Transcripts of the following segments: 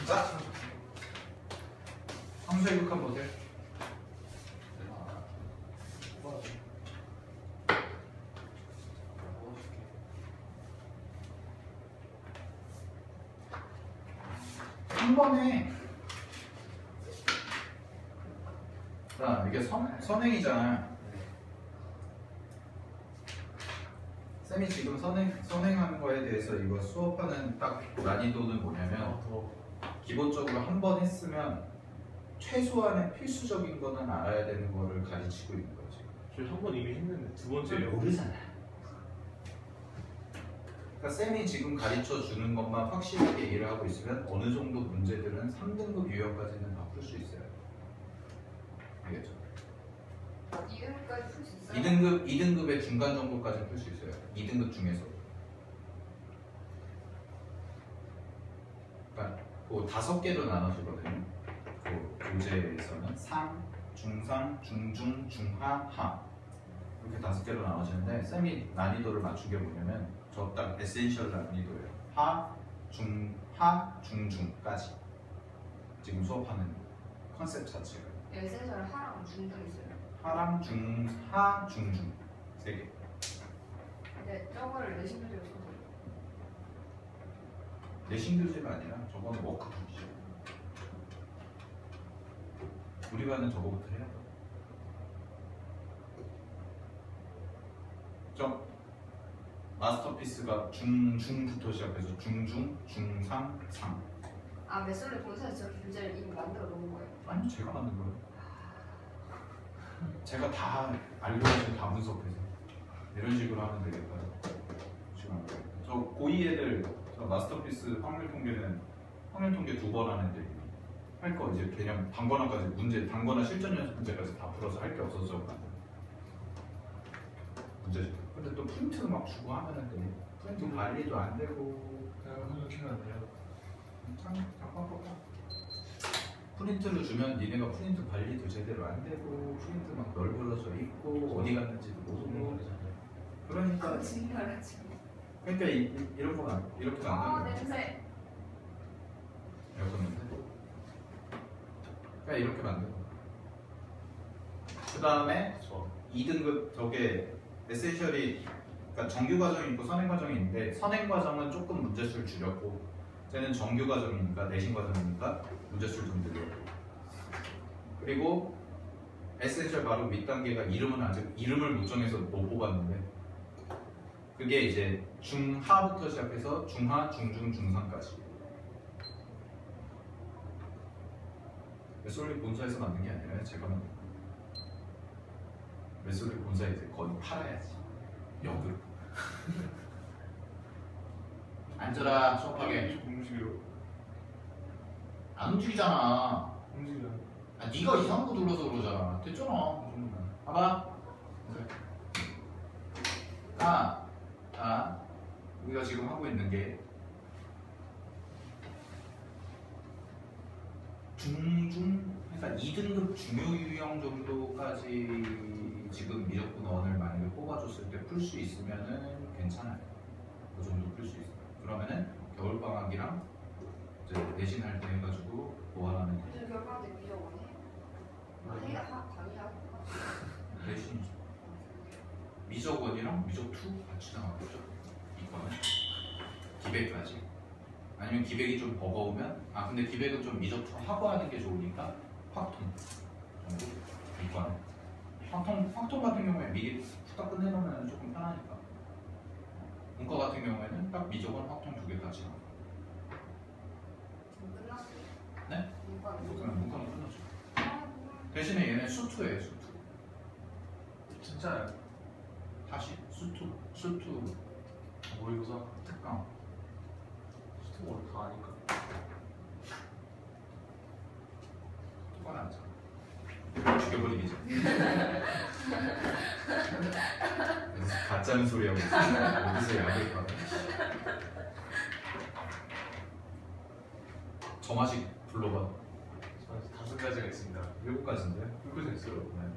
자, 함수의 극한 모델. 한 번에 자, 이게 선행이잖아. 쌤이 지금 선행하는 거에 대해서 이거 수업하는 딱 난이도는 뭐냐면 기본적으로 한 번 했으면 최소한의 필수적인 거는 알아야 되는 거를 가르치고 있는 거지. 저희 한 번 이미 했는데 두 번째요. 모르잖아. 그러니까 쌤이 지금 가르쳐 주는 것만 확실하게 이해를 하고 있으면 어느 정도 문제들은 3등급 유형까지는 다 풀 수 있어요. 알겠죠? 2등급까지 풀 수 있어요? 2등급의 중간 정도까지 풀 수 있어요. 2등급 중에서. 그러니까 그 5개로 나눠주거든요. 그 교재에서는 상, 중상, 중중, 중하, 하 이렇게 5개로 나눠지는데 쌤이 난이도를 맞춘 게 뭐냐면 저 딱 에센셜 난이도예요. 하, 중하, 중중까지 지금 수업하는 컨셉 자체가. 에센셜 하랑 중등 있어요? 하랑 중하, 중중 3개. 근데 저거를 내신 교재로 써서 내신 교재가 아니라 저거는 워크북이죠. 우리 반은 저거부터 해야 돼. 좀 마스터피스가 중부터 시작해서 중중, 중상, 상. 아, 메솔리 본사에서 저렇게 교재를 이미 만들어 놓은 거예요? 아니 제가 만든 거예요. 제가 다 알고리즘 다 분석해서 이런 식으로 하면 되겠다. 지금 저 고2 애들 저 마스터피스 확률 통계는 확률 통계 2번 하는 애들이 할 거 이제 개념 단권화까지 문제 단권화 실전 연습 문제까지 다 풀어서 할 게 없어서 저거 만든 문제죠. 근데 또 프린트 막 주고 하면은 또 프린트 관리도 안 되고 그냥 한번 키면 안 돼요. 잠깐 프린트를 주면 니네가 프린트 관리도 제대로 안 되고 프린트 막 널브러져 있고 어디 갔는지도 모르고 그러니까 거짓말하지. 그러니까 이런 거 이렇게 아, 만드는 거야. 냄새. 이렇게 그러니까 이렇게 만드는 거야. 그 다음에 2등급 저게 에센셜이 그러니까 정규 과정이 있고 선행 과정이 있는데 선행 과정은 조금 문제수를 줄였고 쟤는 정규 과정이니까 내신 과정이니까 문제수를 좀 늘렸고 그리고 에센셜 바로 밑 단계가 이름은 아직 이름을 못 정해서 못 뽑았는데 그게 이제 중하부터 시작해서 중하, 중중, 중상까지. 메솔리 본사에서 만든 게 아니라 제가 만든 거예요. 메솔리 본사에 이제 거의 팔아야지. 역으로. 앉아라 수업하게. 움직여. 안 움직이잖아. 움직여. 아, 네가 이상한 거 눌러서 그러잖아. 됐잖아. 봐봐. 우리가 지금 하고 있는 게 중중, 그러니까 2등급 중요 유형 정도까지 지금 미적분원을 만약에 뽑아줬을 때 풀 수 있으면은 괜찮아요. 그 정도 풀 수 있어요. 그러면은 겨울방학이랑 이제 내신할 때 해가지고 뭐 하나는 요즘 결과할 때 미적원 해? 강의하고 내신이죠. 미적1이랑 미적2 같이 나가고 있죠. 이거는 기백까지. 아니면 기백이 좀 버거우면 근데 기백은 좀 미적2 하고 하는 게 좋으니까 확통 정도. 이거는 확통 같은 경우에 미리 후딱 끝내놓으면 조금 편하니까. 문과 같은 경우에는 딱 미적1 확통 2개 같이 나가고. 끝났어요? 네? 문과는 끝났죠. 대신에 얘는 수투예요, 수투. 진짜요? 다시 수투 모의고사? 특강. 스토어를 다 아니까. 똑바로 앉아. 죽여버리기죠. 가짜는 소리 하고 있어. 어디서 약을 받아. 정화식 불러봐. 5가지가 있습니다. 7가지인데? 7가지 있어요? 네.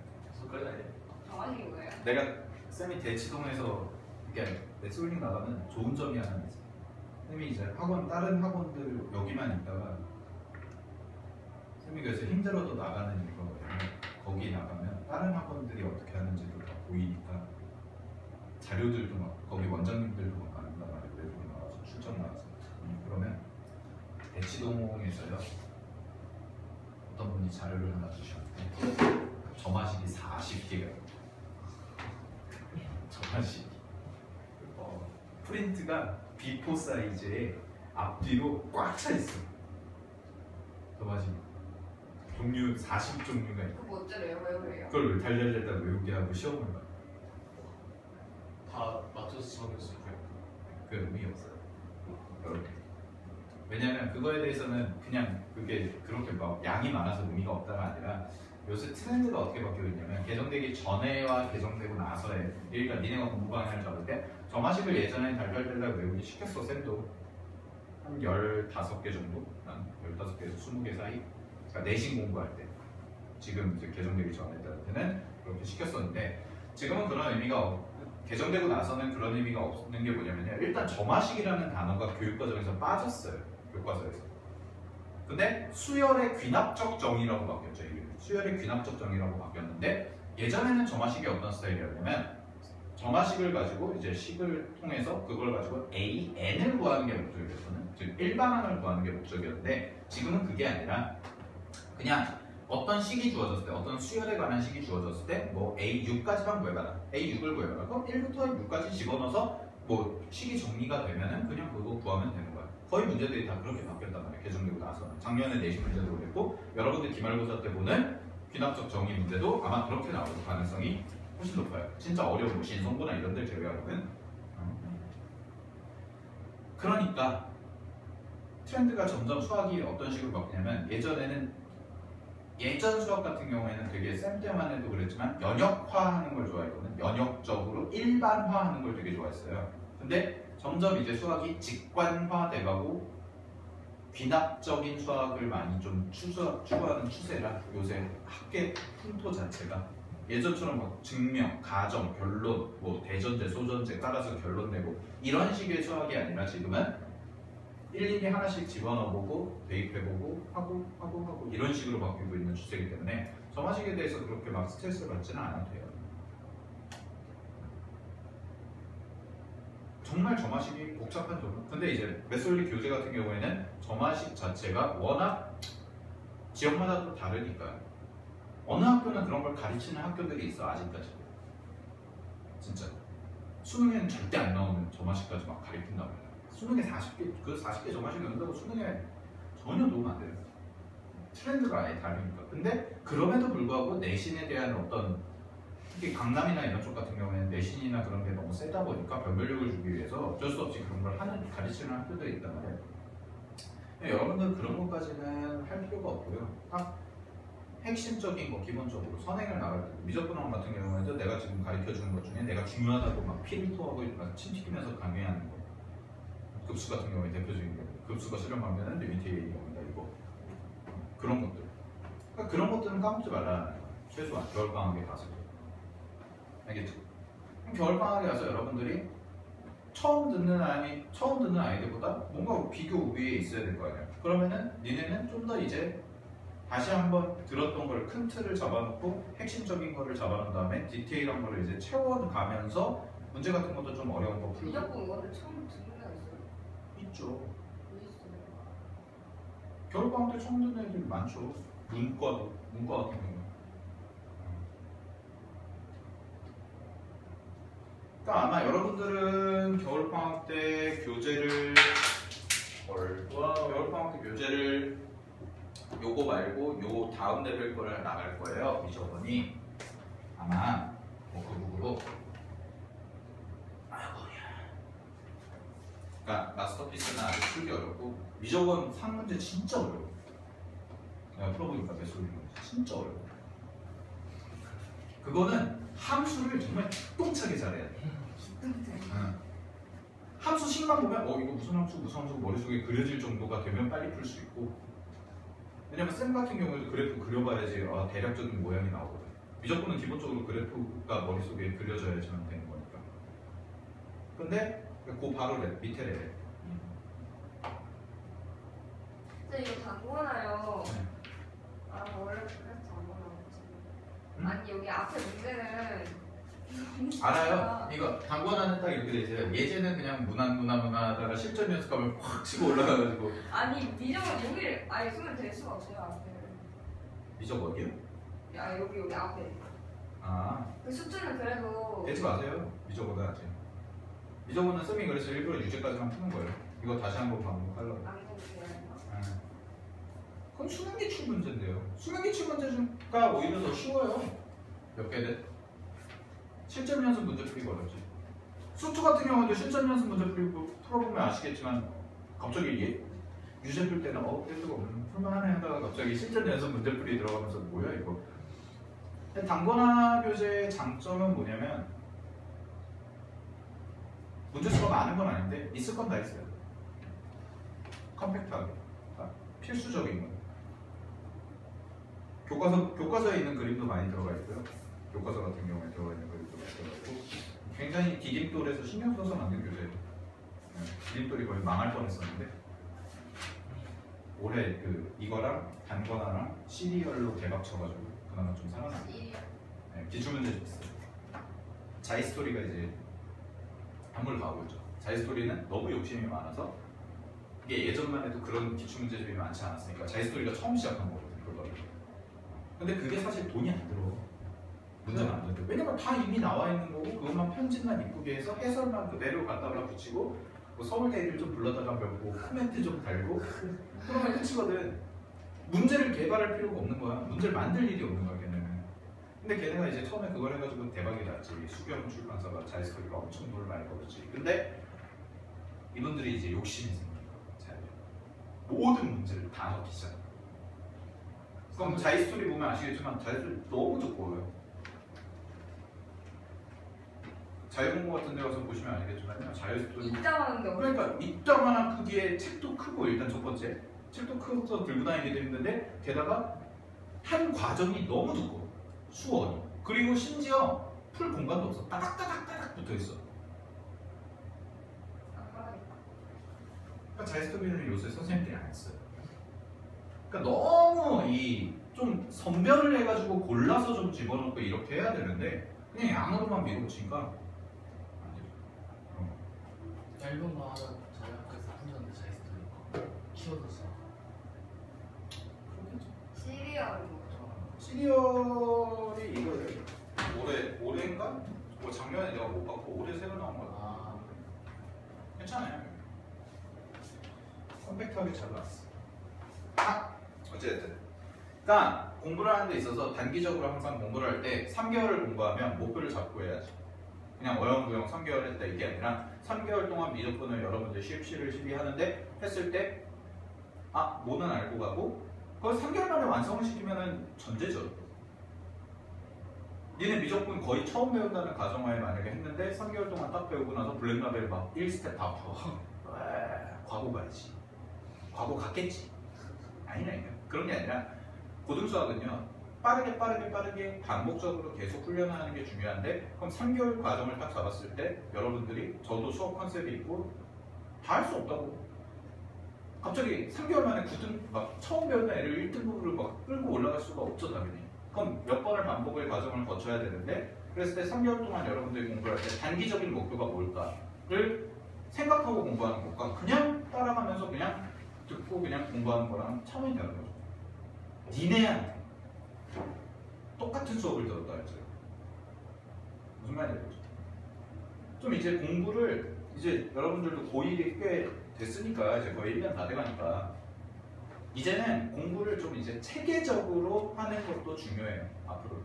6가지 아니에요? 정하신 거예요? 내가 쌤이 대치동에서 이렇게 넷솔링 나가면 좋은 점이 하나 있어. 쌤이 이제 다른 학원들 여기만 있다가 쌤이 그래서 힘들어도 나가는 이유가 뭐냐면 거기 나가면 다른 학원들이 어떻게 하는지도 다 보이니까 자료들도 막 거기 원장님들도 막 만든단 말이에요. 외국에 나와서 출장 나와서 그러면 대치동에서요 어떤 분이 자료를 하나 주셨는데 점화식이 40개가 점화식이 프린트가 B4 사이즈에 앞뒤로 꽉 차 있어. 점화식 종류 40종류가 있고 그거 어쩌래요? 왜 그래요? 그걸 달달달달 외우게 하고 시험을 봐. 다 맞춰서 집어넣었어요. 그 의미 없어요. 왜냐면 그거에 대해서는 그냥 그게 그렇게 막 양이 많아서 의미가 없다가 아니라 요새 트렌드가 어떻게 바뀌고 있냐면 개정되기 전에와 개정되고 나서에 그러니까 니네가 공부 방향을 잡을 때 점화식을 예전에 달달달달 외우기 시켰어. 쌤도 한 15개 정도? 한 15개에서 20개 사이? 그러니까 내신 공부할 때 지금 이제 개정되기 전에 때는 그렇게 시켰었는데 지금은 그런 의미가 개정되고 나서는 그런 의미가 없는 게 뭐냐면요. 일단 점화식이라는 단어가 교육과정에서 빠졌어요. 교과서에서. 근데 수열의 귀납적 정의라고 바뀌었죠. 이게 수열의 귀납적 정의라고 바뀌었는데 예전에는 점화식이 어떤 스타일이었냐면 점화식을 가지고 이제 식을 통해서 그걸 가지고 A, N을 구하는 게 목적이었거든요. 즉 일반항을 구하는 게 목적이었는데 지금은 그게 아니라 그냥 어떤 식이 주어졌을 때, 어떤 수열에 관한 식이 주어졌을 때, 뭐 A6까지만 구해봐라. A6을 구해봐라. 그럼 1부터 6까지 집어넣어서 뭐 식이 정리가 되면은 그냥 그거 구하면 되는 거야. 거의 문제들이 다 그렇게 바뀌었단 말이야. 개정되고 나서. 작년에 내신 문제도 그랬고, 여러분들 기말고사 때 보는 귀납적 정의 문제도 아마 그렇게 나올 가능성이 훨씬 높아요. 진짜 어려운 뭐 신성분화 이런 데 제외하고는. 그러니까 트렌드가 점점 수학이 어떤 식으로 바뀌냐면 예전 수학 같은 경우에는 되게 쌤 때만 해도 그랬지만 연역화하는 걸 좋아했거든. 연역적으로 일반화하는 걸 되게 좋아했어요. 근데 점점 이제 수학이 직관화돼가고 귀납적인 수학을 많이 좀 추구하는 추세라 요새 학계 풍토 자체가 예전처럼 막 증명, 가정, 결론, 뭐 대전제, 소전제 따라서 결론 내고 이런 식의 수학이 아니라 지금은 일일이 하나씩 집어넣어보고 대입해보고 하고 이런 식으로 바뀌고 있는 추세이기 때문에 점화식에 대해서 그렇게 막 스트레스를 받지는 않아도 돼요. 정말 점화식이 복잡한 점은 근데 이제 메솔리 교재 같은 경우에는 점화식 자체가 워낙 지역마다 또 다르니까 어느 학교는 그런 걸 가르치는 학교들이 있어 아직까지. 진짜 수능에는 절대 안 나오는 점화식까지 막 가르친단 말이야. 수능에 40개, 그 40개 점화식 넣는다고 수능에 전혀 도움 안 돼요. 트렌드가 아예 다르니까. 근데 그럼에도 불구하고 내신에 대한 어떤 특히 강남이나 이런 쪽 같은 경우에는 내신이나 그런 게 너무 세다 보니까 변별력을 주기 위해서 어쩔 수 없이 그런 걸 가르치는 학교들이 있단 말이에요. 여러분들 그런 것까지는 할 필요가 없고요. 딱 핵심적인 거 기본적으로 선행을 나갈 때 미적분학 같은 경우에도 내가 지금 가르쳐주는 것 중에 내가 중요하다고 막 피를 토하고 침 튀기면서 강의하는 거 급수 같은 경우에 대표적인 거 급수가 수렴하면 리미테이션이 옵니다. 이거 그런 것들 그러니까 그런 것들은 까먹지 말라. 최소한 겨울방학에 가서 알겠죠? 겨울방학에 가서 여러분들이 처음 듣는 아이들보다 뭔가 비교 위에 있어야 될 거 아니야. 그러면은 니네는 좀 더 이제 다시 한번 들었던 걸 큰 틀을 잡아놓고 핵심적인 거를 잡아놓은 다음에 디테일한 거를 이제 채워가면서 문제 같은 것도 좀 어려운 거 풀고 미적분 이거를 처음 듣는 애 있어요? 있죠. 왜 있어요? 겨울방학 때 처음 듣는 애들 많죠. 문과 같은 경우. 그러니까 아마 여러분들은 겨울방학 때 교재를 요거 말고 요 다음 레벨 거를 나갈 거예요. 미적분이 아마 그 북으로 그러니까 마스터피스는 아직 풀기 어렵고 미적분 3문제 진짜 어려워. 내가 풀어보니까 메솔리 진짜 어려워. 그거는 함수를 정말 똥차게 잘해야 돼. 함수식만 보면 이거 무슨 함수 머릿속에 그려질 정도가 되면 빨리 풀 수 있고 왜냐면 쌤 같은 경우에도 그래프 그려봐야지 대략적인 모양이 나오거든. 미적분은 기본적으로 그래프가 머릿속에 그려져야지만 되는 거니까. 근데 그 바로 밑에 레벨. 근데 이거 다 모아놔요. 원래 그래서 안 올라오지. 응? 아니 여기 앞에 문제는 알아요? 이거 단권화는 딱 이렇게 돼 있어요. 예제는 그냥 문화하다가 실전 연습하면 확 치고 올라가가지고 아니 미정은 여기를 아니 손을 댈 수가 없어요 앞에. 미적 어디요? 야 여기 앞에. 아 그 수준은 그래도 대지 마세요. 미적어는 아직. 미적어는 쌤이 그래서 일부러 유제까지만 푸는 거예요. 이거 다시 한번 반복하려고. 안 되는 그건 수능 기출 문제인데요. 수능 기출 문제가 오히려 더 쉬워요. 몇 개든. 실전 연습 문제 풀기가 어렵지. 수투 같은 경우도 실전 연습 문제 풀어보면 아시겠지만 갑자기 유제 풀 때는 뗄 수가 없는 풀만하네 하다가 갑자기 실전 연습 문제 풀이 들어가면서 뭐야 이거. 단권화 교재의 장점은 뭐냐면 문제 수가 많은 건 아닌데 있을 건 다 있어요. 컴팩트하게. 필수적인 거. 교과서에 있는 그림도 많이 들어가 있고요. 교과서 같은 경우에 들어가 있는 그림도 많이 들어가 있고 굉장히 디딤돌에서 신경 써서 만든 교재예요. 네, 디딤돌이 거의 망할 뻔했었는데 올해 이거랑 단권화랑 시리얼로 대박 쳐가지고 그나마 좀 살아났어요. 네, 기출문제 있어요. 자이스토리가 이제 한물 가고 있죠. 자이스토리는 너무 욕심이 많아서 이게 예전만 해도 그런 기출문제집이 많지 않았으니까 자이스토리가 처음 시작한 거거든요. 그거를. 근데 그게 사실 돈이 안 들어. 문제가 안 들어. 왜냐면 다 이미 나와 있는 거고 그것만 편집만 이쁘게 해서 해설만 그대로 갖다가 붙이고 뭐 서울대 애들 좀 불러다가 뭐 코멘트 좀 달고 그러면 끝이거든. 문제를 개발할 필요가 없는 거야. 문제를 만들 일이 없는 거야 걔네는. 근데 걔네가 이제 처음에 그걸 해가지고 대박이 났지. 수경 출판사가 자이스토리가 엄청 돈을 많이 벌었지. 근데 이분들이 이제 욕심이 생겨. 모든 문제를 다 넣기 시작. 그럼 자이스토리 보면 아시겠지만 자이스토리 너무 두꺼워요. 자유공고 같은 데 가서 보시면 알겠지만요. 자이스토리 이따만한데 그러니까 이따만한 크기의 책도 크고 일단 첫 번째 책도 크고서 들고 다니기도 힘든데 게다가 한 과정이 너무 두꺼워. 수원이. 그리고 심지어 풀 공간도 없어. 따닥따닥따닥 붙어있어. 그러니까 자이스토리는 요새 선생님들이 안 써요. 그러니까 너무 좀 선별을 해가지고 골라서 좀 집어넣고 이렇게 해야 되는데 그냥 양으로만 밀어붙이니까 안 돼요. 얇은 거 하나 저희 학교에서 풀렸는데 자이스토리 키워줘서 그렇겠죠. 시리얼 뭐죠? 시리얼이 이거예요. 올해인가? 뭐 작년에 내가 못 봤고 올해 새로 나온 거야. 아 괜찮아요. 컴팩트하게 잘 나왔어. 어쨌든 그러니까 공부를 하는 데 있어서 단기적으로 항상 공부를 할 때 3개월을 공부하면 목표를 잡고 해야지. 그냥 어영부영 3개월 했다 이게 아니라 3개월 동안 미적분을 여러분들 시입시를 시비하는데 했을 때 뭐는 알고 가고 그걸 3개월 만에 완성을 시키면은 전제죠. 니네 미적분 거의 처음 배운다는 가정하에 만약에 했는데 3개월 동안 딱 배우고 나서 블랙라벨 막 1스텝 다 풀어. 과거 가야지. 과거 갔겠지. 아니라니까. 그런 게 아니라 고등수학은요. 빠르게 반복적으로 계속 훈련하는 게 중요한데 그럼 3개월 과정을 딱 잡았을 때 여러분들이 저도 수업 컨셉이 있고 다 할 수 없다고. 갑자기 3개월 만에 처음 배우는 애를 1등급으로 막 끌고 올라갈 수가 없죠 당연히. 그럼 몇 번을 반복의 과정을 거쳐야 되는데 그랬을 때 3개월 동안 여러분들이 공부할 때 단기적인 목표가 뭘까를 생각하고 공부하는 것과 그냥 따라가면서 그냥 듣고 그냥 공부하는 거랑 차원이 다른 거죠. 니네한테 똑같은 수업을 들었다 할지 무슨 말인지 알겠죠? 좀 이제 공부를 이제 여러분들도 고1이 꽤 됐으니까 이제 거의 1년 다 돼가니까 이제는 공부를 좀 이제 체계적으로 하는 것도 중요해요. 앞으로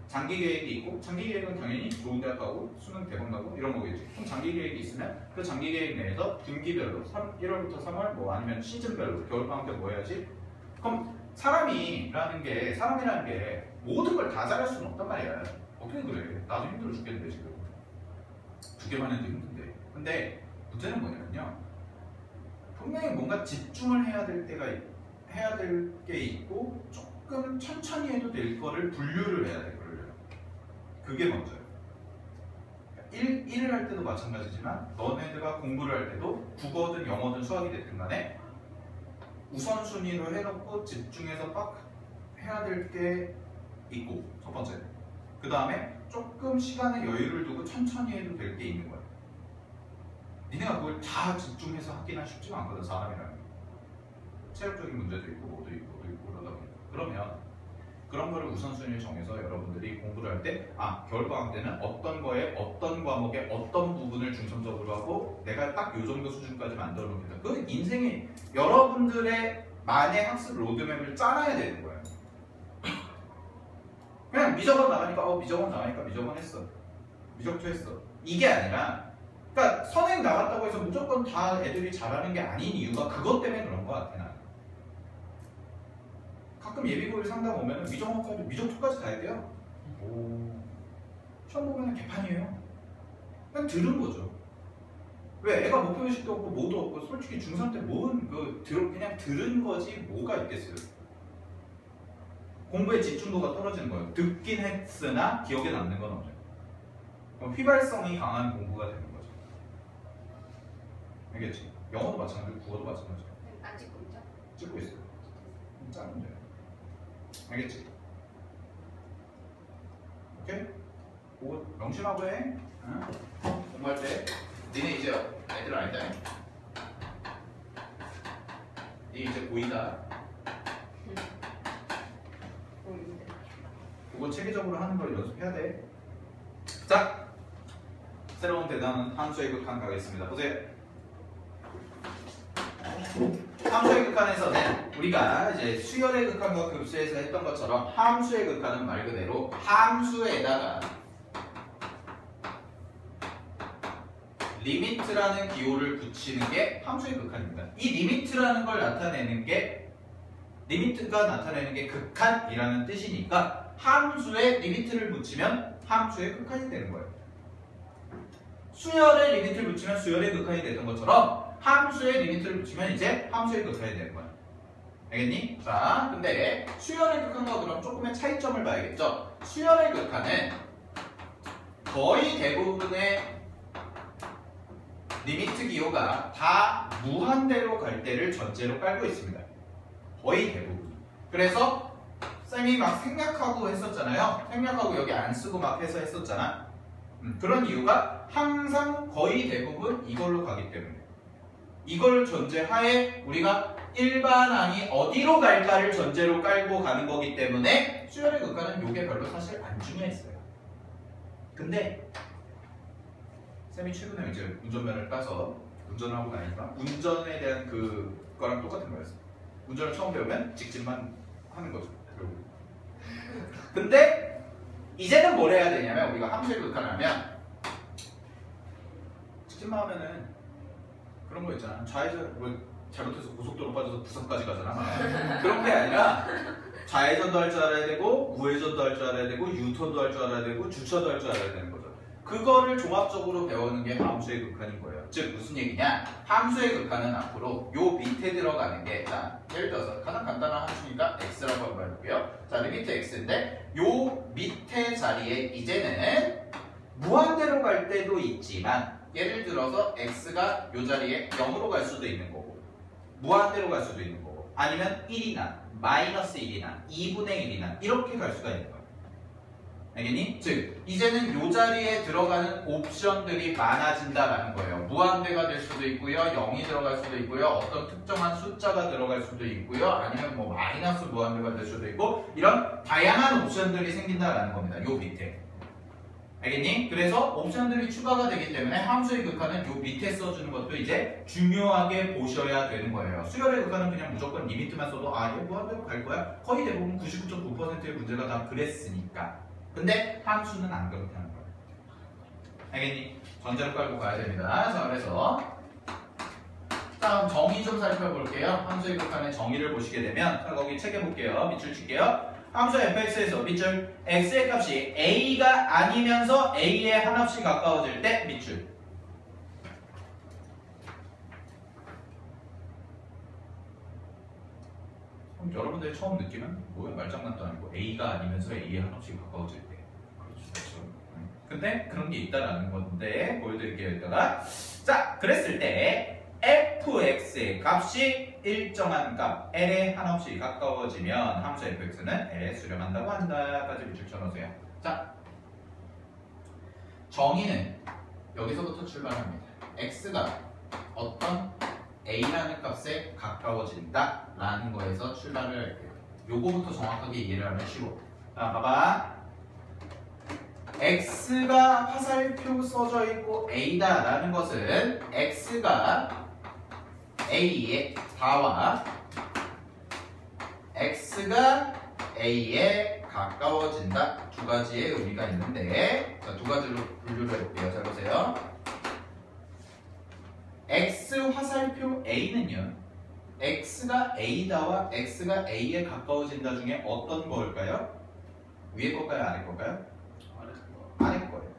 장기 계획이 있고 장기 계획은 당연히 좋은 대학 가고 수능 대박 나고 이런 거겠지. 그럼 장기 계획이 있으면 그 장기 계획 내에서 분기별로 1월부터 3월 뭐 아니면 시즌별로 겨울방학 때 뭐 해야지. 그럼 사람이라는 게 모든 걸 다 잘할 수는 없단 말이야. 어떻게 그래? 나도 힘들어 죽겠는데 지금 2개만 해도 힘든데. 근데 문제는 뭐냐면요. 분명히 뭔가 집중을 해야 될 게 있고 조금 천천히 해도 될 거를 분류를 해야 돼. 그게 먼저예요. 일을 할 때도 마찬가지지만 너네들가 공부를 할 때도 국어든 영어든 수학이 됐든 간에 우선순위로 해놓고 집중해서 빡 해야 될 게 있고 첫 번째. 그 다음에 조금 시간의 여유를 두고 천천히 해도 될 게 있는 거야. 니네가 그걸 다 집중해서 하기는 쉽지가 않거든 사람이라는 게. 체력적인 문제도 있고 뭐도 있고 그러다 보니까. 그러면 그런 거를 우선순위를 정해서 여러분들이 공부를 할 때 겨울방학 때는 어떤 거에 어떤 과목에 어떤 부분을 중점적으로 하고 내가 딱 요 정도 수준까지 만들어 놓겠다. 그 인생이 여러분들의 만의 학습 로드맵을 짜놔야 되는 거예요. 그냥 미적원 나가니까 미적원 했어. 미적투 했어. 이게 아니라 그러니까 선행 나갔다고 해서 무조건 다 애들이 잘하는 게 아닌 이유가 그것 때문에 그런 거 같아 나는. 가끔 예비고일 상담 오면 미적투까지 가야 돼요. 시험 보면 개판이에요. 그냥 들은 거죠. 왜? 애가 목표의식도 없고 뭐도 없고 솔직히 중3 때 그냥 들은 거지 뭐가 있겠어요. 공부의 집중도가 떨어지는 거예요. 듣긴 했으나 기억에 남는 건 없죠. 그럼 휘발성이 강한 공부가 되는 거죠. 알겠지? 영어도 마찬가지고 국어도 마찬가지고. 안 찍고 있죠? 찍고 있어요. 짜면 돼요. 알겠지? 오케이? 그거 명심하고 해. 응? 공부할 때 니네 이제 애들 아니다. 니 이제 고2다. 그거 체계적으로 하는 걸 연습해야 돼. 자, 새로운 대단한 함수의 극한 가겠습니다. 보세요. 함수의 극한에서는 우리가 이제 수열의 극한과 급수에서 했던 것처럼 함수의 극한은 말 그대로 함수에다가 리미트라는 기호를 붙이는 게 함수의 극한입니다. 이 리미트라는 걸 나타내는 게 리미트가 나타내는 게 극한이라는 뜻이니까 함수에 리미트를 붙이면 함수의 극한이 되는 거예요. 수열에 리미트를 붙이면 수열의 극한이 됐던 것처럼 함수에 리미트를 붙이면 이제 함수의 극한이 되는 거야. 알겠니? 자, 근데 수열의 극한과 그럼 조금의 차이점을 봐야겠죠? 수열의 극한은 거의 대부분의 리미트 기호가 다 무한대로 갈 때를 전제로 깔고 있습니다. 거의 대부분. 그래서 쌤이 막 생략하고 했었잖아요. 생략하고 여기 안 쓰고 막 해서 했었잖아. 그런 이유가 항상 거의 대부분 이걸로 가기 때문에. 이걸 전제하에 우리가 일반항이 어디로 갈까를 전제로 깔고 가는 거기 때문에 수열의 극한은 이게 별로 사실 안 중요했어요. 근데 쌤이 최근에 이제 운전면허를 따서 운전을 하고 나니까 운전에 대한 그거랑 똑같은 거였어. 운전을 처음 배우면 직진만 하는 거죠. 결국. 근데 이제는 뭘 해야 되냐면 우리가 함수의 극한을 하면 직진만 하면은 그런 거 있잖아. 좌회전 잘못해서 고속도로 빠져서 부산까지 가잖아. 그런 게 아니라 좌회전도 할 줄 알아야 되고 우회전도 할 줄 알아야 되고 유턴도 할 줄 알아야 되고 주차도 할 줄 알아야 되는 거죠. 그거를 종합적으로 배우는 게 함수의 극한인 거예요. 즉 무슨 얘기냐? 함수의 극한은 앞으로 요 밑에 들어가는 게 자, 예를 들어서 가장 간단한 함수니까 x라고 한번 해볼게요. 자, 리미트 x인데 요 밑에 자리에 이제는 무한대로 갈 때도 있지만 예를 들어서 x가 요 자리에 0으로 갈 수도 있는 거고 무한대로 갈 수도 있는 거고 아니면 1이나 마이너스 1이나 2분의 1이나 이렇게 갈 수가 있는 거예요. 알겠니? 즉 이제는 요 자리에 들어가는 옵션들이 많아진다라는 거예요. 무한대가 될 수도 있고요, 0이 들어갈 수도 있고요, 어떤 특정한 숫자가 들어갈 수도 있고요, 아니면 뭐 마이너스 무한대가 될 수도 있고 이런 다양한 옵션들이 생긴다라는 겁니다. 요 밑에. 알겠니? 그래서 옵션들이 추가가 되기 때문에 함수의 극한은 요 밑에 써주는 것도 이제 중요하게 보셔야 되는 거예요. 수열의 극한은 그냥 무조건 리미트만 써도 얘 무한대로 갈 거야? 거의 대부분 99.9%의 문제가 다 그랬으니까. 근데 함수는 안 그렇게 하는 거예요. 알겠니? 전제로 깔고 가야 됩니다. 자, 그래서 다음 정의 좀 살펴볼게요. 함수의 극한의 정의를 보시게 되면 자, 거기 책에 볼게요. 밑줄 칠게요. 함수 fx에서 밑줄 x의 값이 a가 아니면서 a에 한없이 가까워질 때 밑줄. 그럼 여러분들이 처음 느끼면 뭐야 말장난도 아니고 a가 아니면서 a에 한없이 가까워질 때. 그렇죠. 근데 그런 게 있다라는 건데 보여드릴게요. 이따가 자 그랬을 때 fx x의 값이 일정한 값 l에 한없이 가까워지면 함수 fx는 l에 수렴한다고 한다까지 밑줄 쳐놓으세요. 자, 정의는 여기서부터 출발합니다. x가 어떤 a라는 값에 가까워진다 라는 거에서 출발을 할게요. 요거부터 정확하게 이해를 하면 쉬워. 자, 봐봐. x가 화살표 써져 있고 a다 라는 것은 x가 a의 4와 x가 a에 가까워진다 두 가지의 의미가 있는데, 자, 두 가지로 분류를 해볼게요. 잘 보세요. x 화살표 a는요, x가 a다와 x가 a에 가까워진다 중에 어떤 걸까요? 위에 걸까요? 아래 걸까요? 아래 거예요.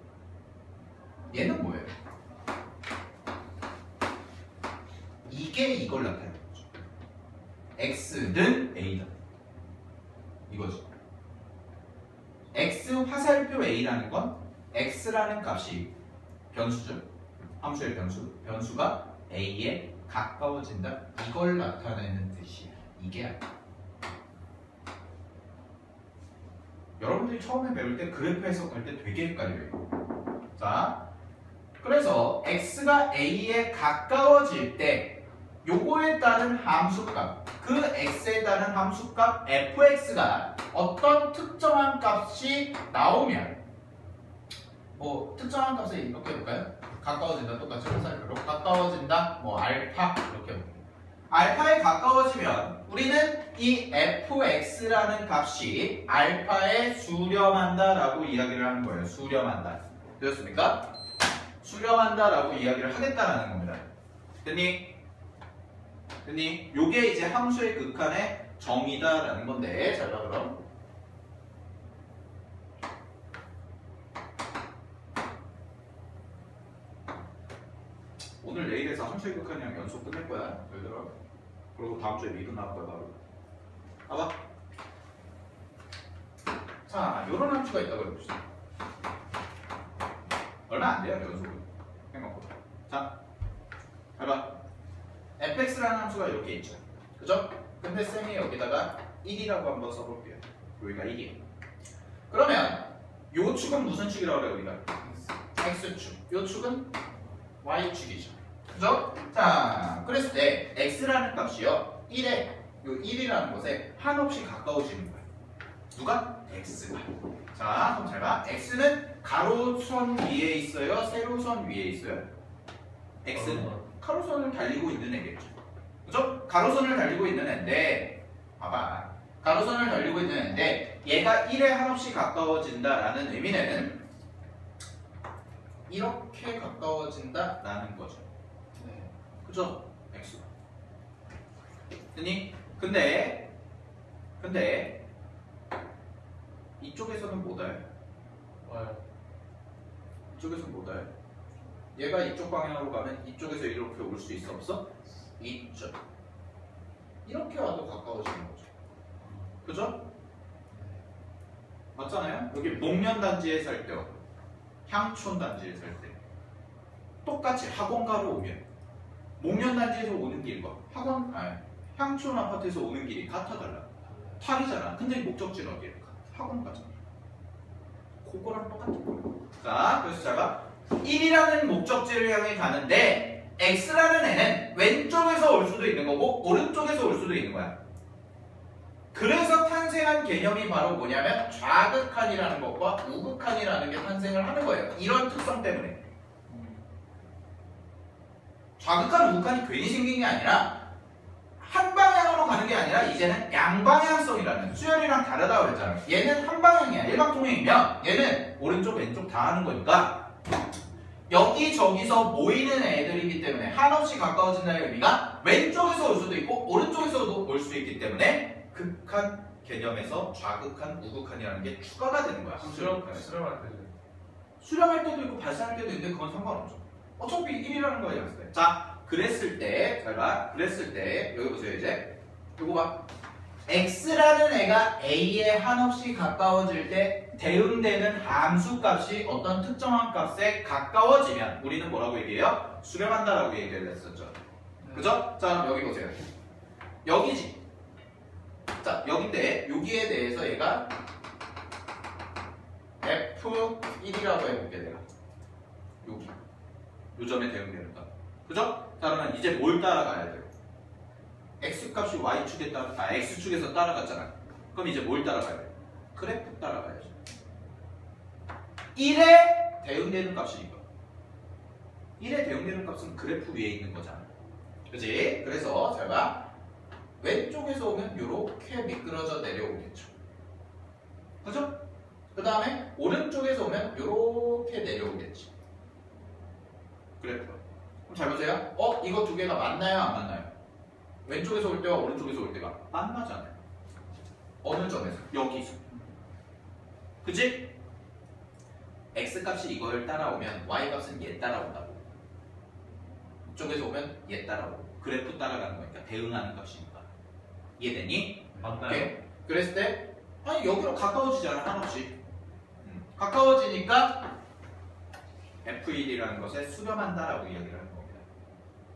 얘는 뭐예요? 이게 이걸 나타내는 거죠. x는 a다. 이거죠. x 화살표 a라는 건 x라는 값이 변수죠. 함수의 변수가 a에 가까워진다. 이걸 나타내는 뜻이야. 이게 아니야. 여러분들이 처음에 배울 때 그래프 해석할 때 되게 헷갈려요. 자, 그래서 x가 a에 가까워질 때 요거에 따른 함수값, 그 x에 따른 함수값 fx가 어떤 특정한 값이 나오면, 뭐 특정한 값에 이렇게 해볼까요? 가까워진다, 똑같이 화살표로 가까워진다, 뭐 알파 이렇게 해볼게요. 알파에 가까워지면 우리는 이 fx라는 값이 알파에 수렴한다 라고 이야기를 하는 거예요. 수렴한다. 되셨습니까? 수렴한다 라고 이야기를 하겠다라는 겁니다. 됐니? 요게 이제 함수의 극한의 정의다 라는 건데, 잘 봐 그럼. 오늘 내일에서 함수의 극한이랑 연속 끝낼 거야. 얘들아. 그리고 다음 주에 미분 나올 거야 바로. 봐봐. 자, 요런 함수가 있다고 해봅시다. 얼마 안 돼요, 연속은. 생각보다. 자, 봐봐. fx라는 함수가 이렇게 있죠. 그죠? 근데 쌤이 여기다가 1이라고 한번 써볼게요. 여기가 1이에요. 그러면 요 축은 무슨 축이라고 그래요, 우리가? x축. 요 축은 y축이죠. 그죠? 자, 그랬을 때 x라는 값이요, 1에 요 1이라는 것에 한없이 가까워지는 거예요. 누가? x가. 자, 그럼 잘 봐. x는 가로선 위에 있어요? 세로선 위에 있어요? x는 가로선을 달리고 있는 애겠죠. 그죠? 가로선을 달리고 있는 애인데, 봐봐. 가로선을 달리고 있는 애인데 얘가 1에 한없이 가까워진다라는 의미는 이렇게 가까워진다라는 거죠. 네. 그죠? x가. 됐니? 근데 이쪽에서는 못 와요. 와요. 이쪽에서는 못 와요. 얘가 이쪽 방향으로 가면 이쪽에서 이렇게 올 수 있어 없어? 있죠. 이렇게 와도 가까워지는 거죠. 그죠? 맞잖아요? 여기 목련 단지에 살 때, 향촌 단지에 살 때 똑같이 학원가로 오면 목련 단지에서 오는 길과 향촌 아파트에서 오는 길이 같아 달라. 탈이잖아. 근데 목적지는 어디야? 학원가잖아. 그거랑 똑같은 거예요. 자, 그래서 제가 1이라는 목적지를 향해 가는데 x라는 애는 왼쪽에서 올 수도 있는 거고 오른쪽에서 올 수도 있는 거야. 그래서 탄생한 개념이 바로 뭐냐면 좌극한이라는 것과 우극한이라는 게 탄생을 하는 거예요. 이런 특성 때문에. 좌극한, 우극한이 괜히 생긴 게 아니라 한 방향으로 가는 게 아니라 이제는 양방향성이라는, 수열이랑 다르다고 그랬잖아요. 얘는 한 방향이야. 일방통행이면 얘는 오른쪽 왼쪽 다 하는 거니까 여기저기서 모이는 애들이기 때문에 한없이 가까워진다는 의미가 왼쪽에서 올 수도 있고 오른쪽에서도 올 수 있기 때문에 극한 개념에서 좌극한, 우극한이라는 게 추가가 되는 거야. 수렴할 때죠. 수렴할 때도 있고 발산할 때도 있는데 그건 상관없죠. 어차피 1이라는 거야. 자, 그랬을 때, 잘 봐. 그랬을 때 여기 보세요. 이제 요거 봐. x라는 애가 a에 한없이 가까워질 때 대응되는 함수값이 어떤 특정한 값에 가까워지면 우리는 뭐라고 얘기해요? 수렴한다라고 얘기를 했었죠. 그죠? 자, 여기 보세요. 여기지. 자, 여긴데 여기에 대해서 얘가 F1이라고 해볼게 내가. 여기. 요 점에 대응되는 거. 그죠? 자, 그러면 이제 뭘 따라가야 돼요? X값이 Y축에 X축에서 따라갔잖아. 그럼 이제 뭘 따라가야 돼요? 그래프 따라가야죠. 1에 대응되는 값이니까. 1에 대응되는 값은 그래프 위에 있는 거잖아. 그지? 그래서 제가 왼쪽에서 오면 이렇게 미끄러져 내려오겠죠. 그죠? 그 다음에 오른쪽에서 오면 이렇게 내려오겠지. 그래프. 그럼 잘 보세요. 이거 두 개가 맞나요? 안 맞나요? 왼쪽에서 올 때와 오른쪽에서 올 때가 만나잖아요. 어느 점에서? 여기서. 그지? X값이 이걸 따라오면 Y값은 얘 따라온다고. 이쪽에서 오면 얘 따라오고. 그래프 따라가는 거니까 대응하는 값이니까. 이해되니? 맞나요? 오케이. 그랬을 때 아니 여기로 가까워지잖아 하나씩. 가까워지니까 F1이라는 것에 수렴한다라고 이야기를 하는 겁니다.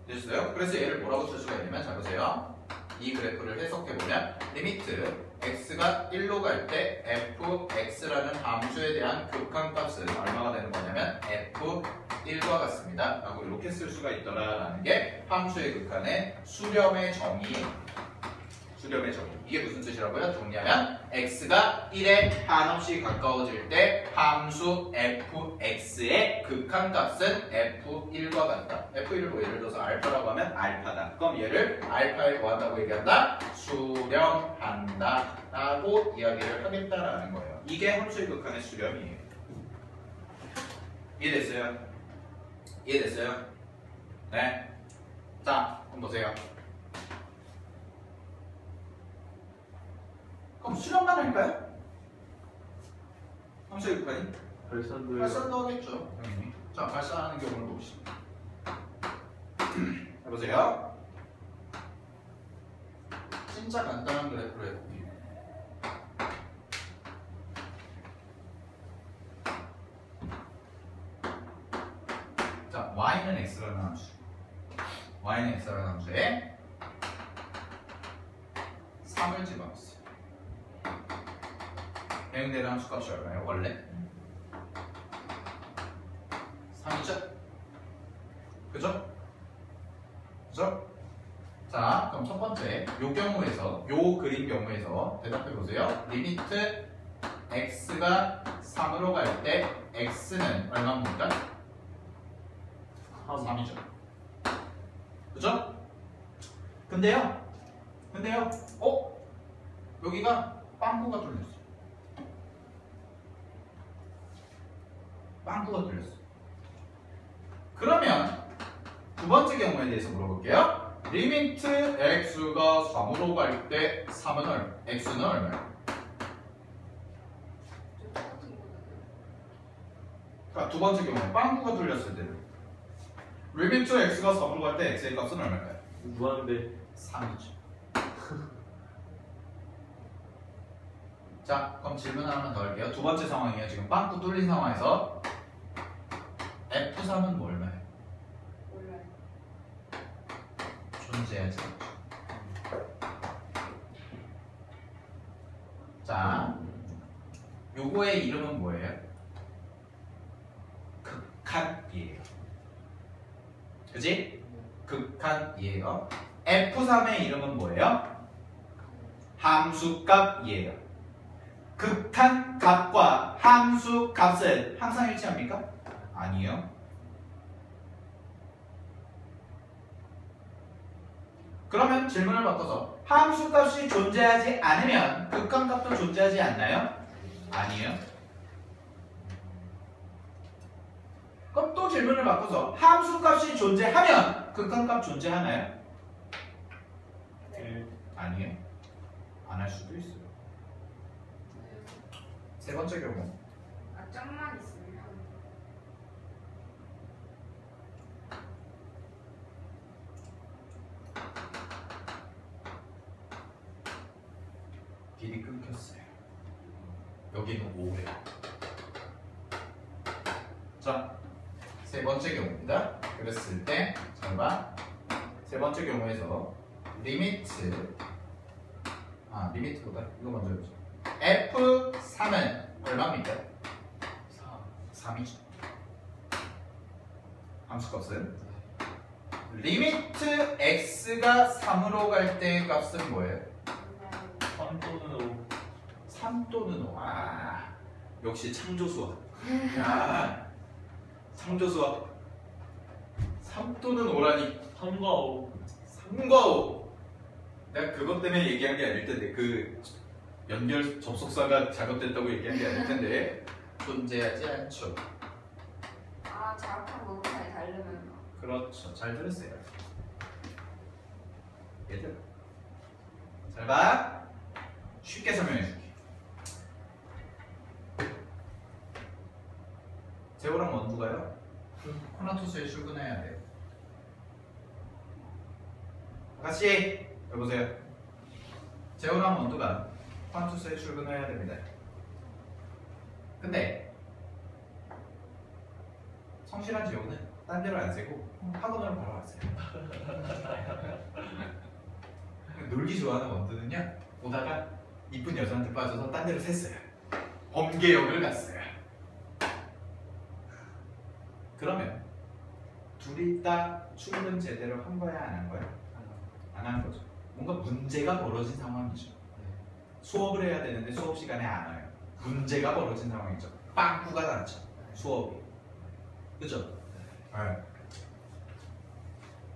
됐어요? 그래서 얘를 뭐라고 쓸 수가 있냐면 잘 보세요. 이 그래프를 해석해보면 리미트 x가 1로 갈 때 fx라는 함수에 대한 극한값은 얼마가 되는 거냐면 f1과 같습니다 라고 이렇게 쓸 수가 있더라라는 게 함수의 극한의 수렴의 정의. 수렴의 정의. 이게 무슨 뜻이라고요? 정리하면 x가 1에 한없이 가까워질 때 함수 fx의 극한값은 f1과 같다. f1을 예를 들어서 알파라고 하면 알파다. 그럼 얘를 알파에 뭐한다고 얘기한다? 수렴한다 라고 이야기를 하겠다라는 거예요. 이게 함수의 극한의 수렴이에요. 이해됐어요? 이해됐어요? 네. 자, 그럼 보세요. 그럼 수렴만 할까요? 함수의 극한이? 발산도요. 발산도 하겠죠. 당연히. 자, 발산하는 경우를 봅시다. 해보세요. 진짜 간단한 그래프를 해볼게요. 자, y는 x라는 함수. y는 x라는 함수에 3을 집어넣었어요. 대응되는 함수 값이 얼마예요? 원래 3이죠? 그죠? 그죠? 자, 그럼 첫 번째 요 경우에서 요 그림 경우에서 대답해 보세요. 리미트 x가 3으로 갈 때 x는 얼마입니까? 3이죠. 그죠? 근데요. 여기가 빵꾸가 뚫렸어. 빵꾸가 뚫렸어. 그러면 두 번째 경우에 대해서 물어볼게요. 리미트 x가 3으로 갈 때 3은 x는 얼마예요? 그러니까 두 번째 경우에 빵꾸가 뚫렸을 때는 리미트 x가 3으로 갈 때 x의 값은 얼마일까요? 무한대. 3이죠. 자, 그럼 질문 하나만 더 할게요. 두 번째 상황이에요. 지금 빵꾸 뚫린 상황에서 F3은 뭐 얼마예요? 몰라요. 존재하지 않죠. 자, 요거의 이름은 뭐예요? 극한이에요. 그지? 극한이에요. F3의 이름은 뭐예요? 함수값이에요. 극한 값과 함수 값은 항상 일치합니까? 아니요. 그러면 질문을 바꿔서 함수 값이 존재하지 않으면 극한 값도 존재하지 않나요? 아니요. 그럼 또 질문을 바꿔서 함수 값이 존재하면 극한 값 존재하나요? 네. 아니요. 안 할 수도 있어요. 세 번째 경우. 아, 점만 있으면 길이 끊겼어요. 여기는 5예요. 자, 세 번째 경우입니다. 그랬을 때, 잘 봐. 세 번째 경우에서 리미트보다 이거 먼저 해보죠. F3은 얼마입니까? 3이죠. 함수값은 리미트 x가 3으로 갈 때 값은 뭐예요? 3 또는 5. 3 또는 5. 아, 역시 창조수학. 야, 창조수학. 3 또는 5라니. 3과 5. 3과 5. 내가 그것 때문에 얘기한 게 아닐 텐데, 그 연결 접속사가 잘못됐다고 얘기한 게 아닐 텐데 존재하지 않죠. 아, 자악한 부분이 다르면 그렇죠. 잘 들으세요. 얘들. 잘 봐. 쉽게 설명해 줄게. 재호랑 원두가요. 코나투스에 출근해야 돼요. 같이 해보세요. 재호랑 원두가 코나투스에 출근해야 됩니다. 근데 성실한 재호는 딴 데로 안 세고 학원으로 바로 왔어요. 놀기 좋아하는 원두는요, 오다가 이쁜 여자한테 빠져서 딴 데로 샜어요. 범계역을 갔어요. 그러면 둘이 다 출근 제대로 한 거야, 안 한 거야? 안 한 거죠. 뭔가 문제가 벌어진 상황이죠. 수업을 해야 되는데 수업 시간에 안 와요. 문제가 벌어진 상황이죠. 빵꾸가 났죠. 수업이. 그죠? 네.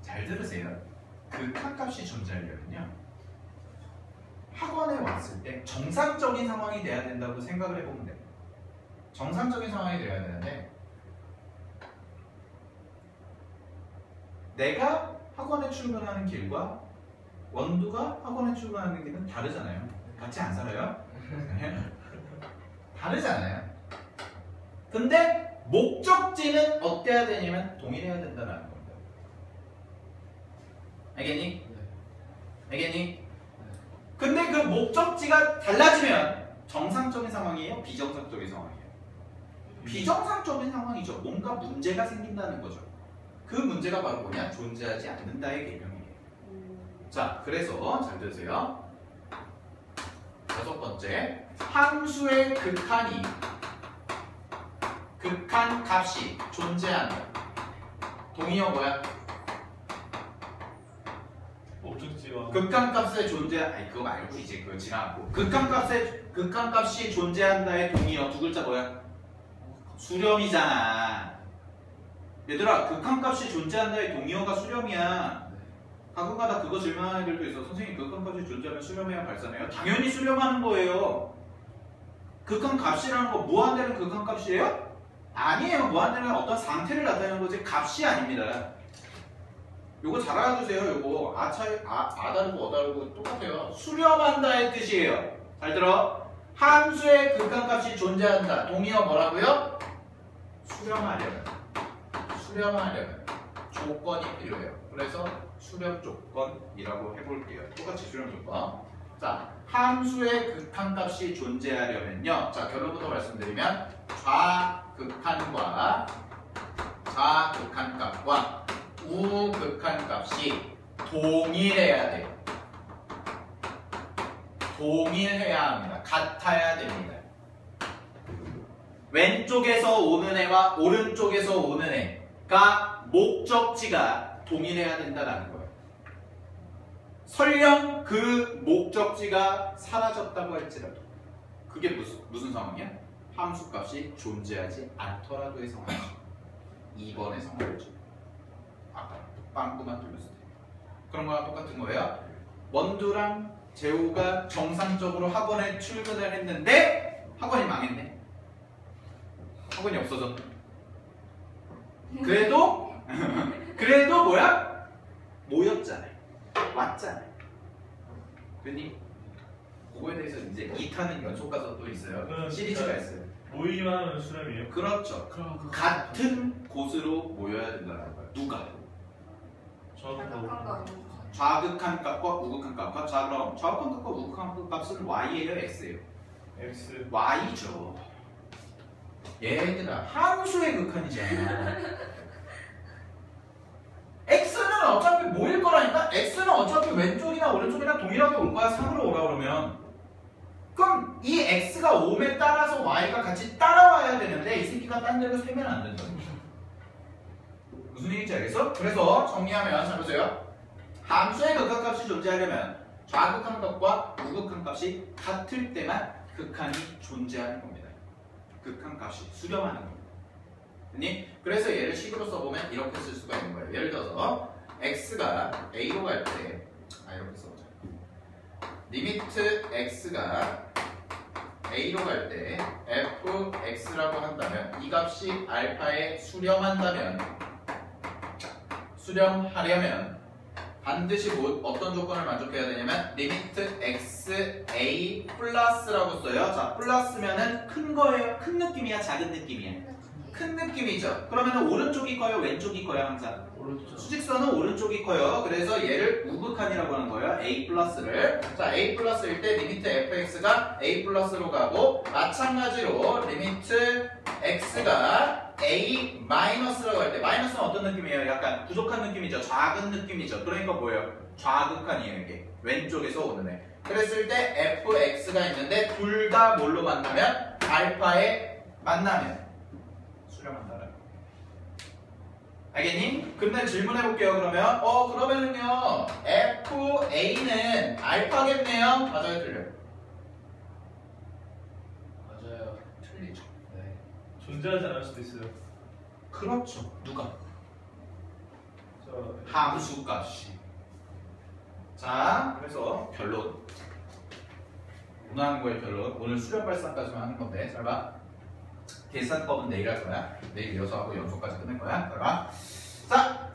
잘 들으세요. 극한값이 존재하려면요, 학원에 왔을 때 정상적인 상황이 돼야 된다고 생각을 해보면 돼요. 정상적인 상황이 돼야 되는데, 내가 학원에 출근하는 길과 원두가 학원에 출근하는 길은 다르잖아요. 같이 안 살아요? 다르잖아요. 근데 목적지는 어때야 되냐면 동일해야 된다는 겁니다. 알겠니? 알겠니? 근데 그 목적지가 달라지면 정상적인 상황이에요? 비정상적인 상황이에요? 비정상적인 상황이죠. 뭔가 문제가 생긴다는 거죠. 그 문제가 바로 뭐냐? 존재하지 않는다의 개념이에요. 자, 그래서 잘 들으세요. 여섯 번째, 함수의 극한이, 극한 값이 존재한다. 동의어 뭐야? 목적지가 극한 값의 존재, 아니 그거 말고 이제 그거 지나갔고, 극한 값이 존재한다의 동의어 두 글자 뭐야? 수렴이잖아. 얘들아, 극한 값이 존재한다의 동의어가 수렴이야. 가끔가다 그거 질문하는 애들도 있어. 선생님, 극한 값이 존재하면 수렴해야 발산해요? 당연히 수렴하는 거예요. 극한 값이라는 거 무한대는 극한 값이에요? 아니에요. 무한대는 어떤 상태를 나타내는 거지 값이 아닙니다. 요거 잘 알아두세요. 요거 아 다르고 어 다르고 똑같아요. 수렴한다의 뜻이에요. 잘 들어. 함수의 극한값이 존재한다. 동의어 뭐라고요? 수렴하려면 조건이 필요해요. 그래서 수렴 조건이라고 해볼게요. 똑같이 수렴 조건. 자, 함수의 극한값이 존재하려면요. 자, 결론부터 말씀드리면 좌극한값과 우극한값이 동일해야 돼요. 동일해야 합니다. 같아야 됩니다. 왼쪽에서 오는 애와 오른쪽에서 오는 애가 목적지가 동일해야 된다는 거예요. 설령 그 목적지가 사라졌다고 할지라도 그게 무슨 상황이야? 함수값이 존재하지 않더라도의 상황이죠. 2번의 상황이죠. 아까 빵꾸만 뚫렸을 때. 그런 거랑 똑같은 거예요. 원두랑 재호가 정상적으로 학원에 출근을 했는데 학원이 망했네. 학원이 없어졌네. 그래도 뭐야? 모였잖아요. 왔잖아요. 그니 그거에 대해서 이제 2탄은 연속가서 또 있어요. 시리즈가 있어요. 모이기만 하면 수렴이에요? 그렇죠. 같은 곳으로 모여야 된다는 거예요. 누가? 저도 좌극한 값과 우극한 값과 자, 그럼 좌극한 값과 우극한 값은 y예요, x예요? X y죠. 얘들아, 함수의 극한이잖아. x는 어차피 모일 거라니까. 그러면 x는 어차피 왼쪽이나 오른쪽이나 동일하게 올 거야. 3으로 오라 그러면. 그럼 이 x가 옴에 따라서 y가 같이 따라와야 되는데 이 새끼가 딴 데로 세면 안 된다. 무슨 얘기인지 알겠어? 그래서 정리하면 잘 보세요. 함수의 극한값이 존재하려면 좌극한값과 우극한값이 같을 때만 극한이 존재하는 겁니다. 극한값이 수렴하는 겁니다. 그래서 얘를 식으로 써보면 이렇게 쓸 수가 있는 거예요. 예를 들어서 x가 a로 갈 때 이렇게 써보자. 리미트 x가 a로 갈 때 fx라고 한다면 이 값이 알파에 수렴하려면 반드시 어떤 조건을 만족해야 되냐면 리미트 x a 플러스라고 써요. 자, 플러스면은 큰 거예요? 큰 느낌이야? 작은 느낌이야? 큰 느낌이죠. 그러면 오른쪽이 커요? 왼쪽이 커요? 항상 오른쪽. 수직선은 오른쪽이 커요. 그래서 얘를 우극한이라고 하는 거예요. a 플러스를. 자, a 플러스일 때 리미트 fx가 a 플러스로 가고 마찬가지로 리미트 x가 a 마이너스라고 할 때 마이너스는 어떤 느낌이에요? 약간 부족한 느낌이죠. 작은 느낌이죠. 그러니까 뭐예요? 좌극한이에요. 이게 왼쪽에서 오는 애. 그랬을 때 fx가 있는데 둘 다 뭘로 만나면 알파에 만나면 수렴한다는 거. 알겠니? 근데 질문해볼게요. 그러면 그러면은요 FA는 알파겠네요? 맞아요? 틀려요? 맞아요. 틀리죠. 네. 존재하지 않을 수도 있어요. 그렇죠. 누가? 저 함수값이. 자, 그래서 결론. 오늘 하는 거의 결론. 오늘 수렴 발산까지만 하는 건데 잘 봐. 계산법은 내일 할 거야. 내일 이어서 하고 연속까지 끝낼 거야. 잘 봐. 자,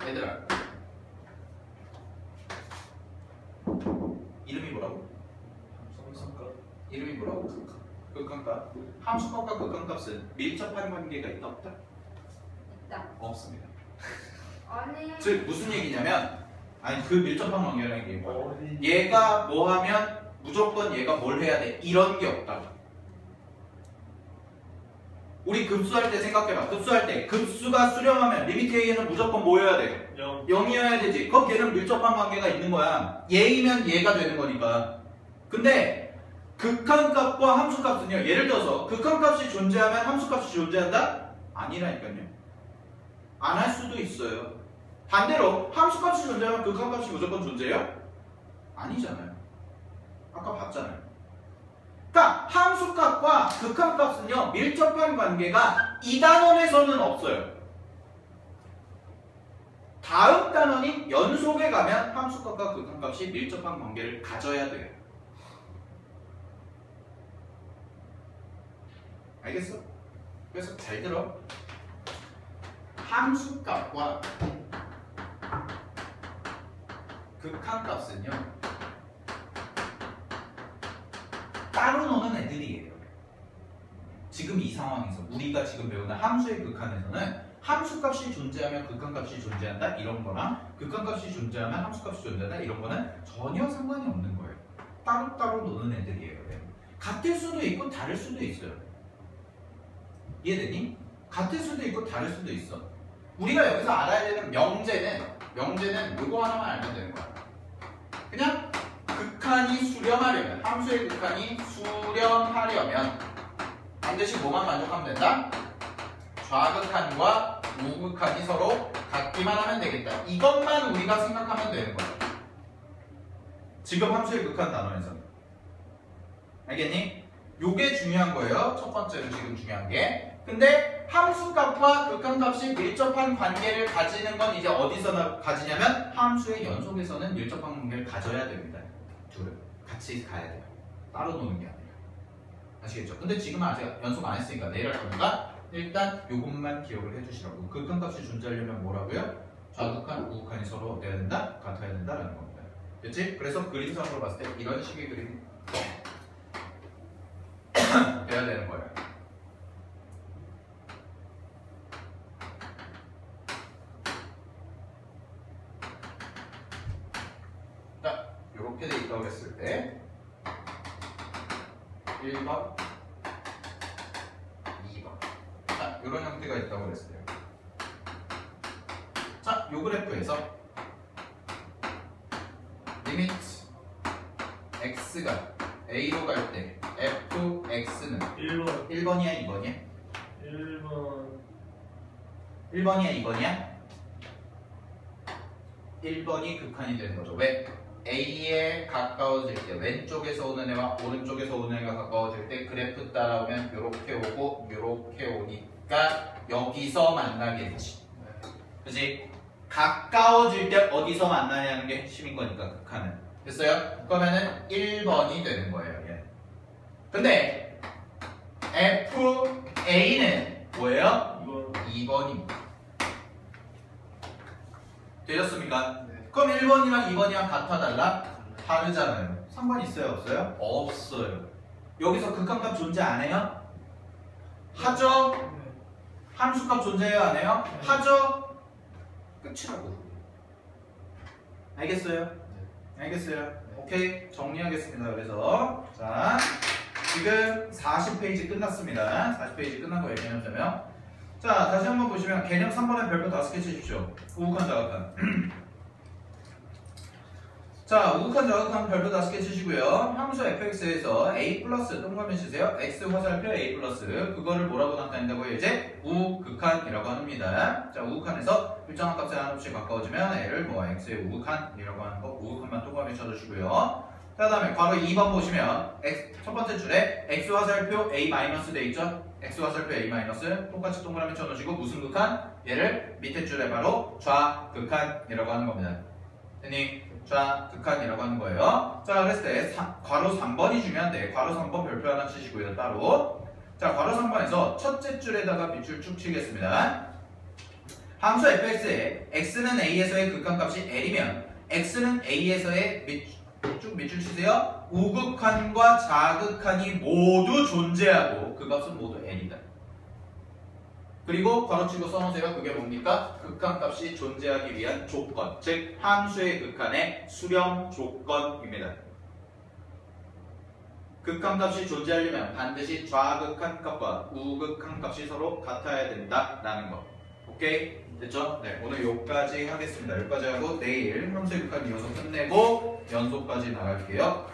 얘들아. 이름이 뭐라고? 함수값. 이름이 뭐라고? 극한값. 함수값과 극한값은 밀접한 관계가 있다 없다? 있다. 없습니다. 아니. 즉 무슨 얘기냐면 그 밀접한 관계라는 게 뭐야? 어디? 얘가 뭐 하면 무조건 얘가 뭘 해야 돼? 이런 게 없다고. 우리 급수할 때 생각해봐. 급수할 때 급수가 수렴하면 리미트 a는 무조건 뭐여야 돼? 0. 0이어야 되지. 그럼 걔는 밀접한 관계가 있는 거야. 얘이면 얘가 되는 거니까. 근데 극한값과 함수값은요. 예를 들어서 극한값이 존재하면 함수값이 존재한다? 아니라니까요. 안 할 수도 있어요. 반대로 함수값이 존재하면 극한값이 무조건 존재해요? 아니잖아요. 아까 봤잖아요. 그러니까 함수값과 극한값은요. 밀접한 관계가 이 단원에서는 없어요. 다음 단원인 연속에 가면 함수값과 극한값이 밀접한 관계를 가져야 돼요. 알겠어? 그래서 잘 들어. 함수값과 극한값은요 따로 노는 애들이에요. 지금 이 상황에서 우리가 지금 배우는 함수의 극한에서는 함수값이 존재하면 극한값이 존재한다 이런 거랑 극한값이 존재하면 함수값이 존재한다 이런 거는 전혀 상관이 없는 거예요. 따로따로 노는 애들이에요. 같을 수도 있고 다를 수도 있어요. 이해되니? 같을 수도 있고 다를 수도 있어. 우리가 여기서 알아야 되는 명제는 이거 하나만 알면 되는 거야. 그냥 극한이 수렴하려면, 함수의 극한이 수렴하려면 반드시 뭐만 만족하면 된다? 좌극한과 우극한이 서로 같기만 하면 되겠다. 이것만 우리가 생각하면 되는 거야. 지금 함수의 극한 단원에서는. 알겠니? 요게 중요한 거예요. 첫 번째로 지금 중요한 게. 근데 함수값과 극한값이 밀접한 관계를 가지는 건 이제 어디서 가지냐면 함수의 연속에서는 밀접한 관계를 가져야 됩니다. 둘은 같이 가야 돼요. 따로 노는 게 아니라. 아시겠죠? 근데 지금은 아직 연속 안 했으니까 내일 할 거니까 일단 요것만 기억을 해주시라고. 극한값이 존재하려면 뭐라고요? 좌극한, 우극한이 서로 어때야 된다? 같아야 된다라는 겁니다. 그렇지? 그래서 그림상으로 봤을 때 이런 식의 그림이 돼야 되는 거예요. 자, 이렇게 돼 있다고 했을 때 1번, 2번. 자, 이런 형태가 있다고 했어요. 자, 요 그래프에서 리미트 x가 a로 갈 때 fx는 1번 1번이야 2번이야? 1번 1번이야 2번이야? 1번이 극한이 되는 거죠. 왜? A에 가까워질 때 왼쪽에서 오는 애와 오른쪽에서 오는 애가 가까워질 때 그래프 따라오면 이렇게 오고 이렇게 오니까 여기서 만나겠지. 그지? 가까워질 때 어디서 만나냐는 게 핵심인 거니까 극한은. 됐어요? 그러면은 1번이 되는 거예요. 얘. 근데 FA는 뭐예요? 2번입니다. 되셨습니까? 네. 그럼 1번이랑 2번이랑 같아 달라? 다르잖아요. 상관 있어요? 없어요? 없어요. 여기서 극한값 존재 안 해요? 하죠? 네. 함수값 존재해요? 안 해요? 네. 하죠? 끝이라고. 알겠어요? 알겠어요? 오케이. 정리하겠습니다. 그래서 자 지금 40페이지 끝났습니다. 40페이지 끝난 거예요. 개념 설명. 자 다시 한번 보시면 개념 3번에 별표 5개 치십시오. 우극한 자극한. 자 우극한 자극한 별표 5개 치시고요. 함수 fx에서 a 플러스 동그라미 치세요. x 화살표 a 플러스 그거를 뭐라고 나타낸다고요? 이제 우극한이라고 합니다. 자 우극한에서 일정한 값에 한없이 가까워지면 a를 뭐 x의 우극한이라고 하는 거 우극한만 동그라미 쳐주시고요. 자 다음에 괄호 2번 보시면 첫 번째 줄에 x 화살표 a 마이너스 돼 있죠? x 화살표 a 마이너스 똑같이 동그라미 쳐놓으시고 무슨 극한? 얘를 밑에 줄에 바로 좌극한이라고 하는 겁니다. 됐니? 좌극한이라고 하는 거예요. 자 그랬을 때 괄호 3번이 중요한데 괄호 3번 별표 하나 치시고요. 따로. 자 괄호 3번에서 첫째 줄에다가 밑줄 쭉 치겠습니다. 함수 fx에 x는 a에서의 극한값이 l이면 x는 a에서의 쭉 밑줄 치세요. 우극한과 좌극한이 모두 존재하고 그 값은 모두 n이다. 그리고 괄호치고 써놓으세요. 그게 뭡니까? 극한값이 존재하기 위한 조건, 즉 함수의 극한의 수렴 조건입니다. 극한값이 존재하려면 반드시 좌극한 값과 우극한 값이 서로 같아야 된다라는 거. 오케이? 됐죠? 네, 오늘 여기까지 하겠습니다. 여기까지 하고 내일 함수의 극한 이어서 끝내고 연속까지 나갈게요.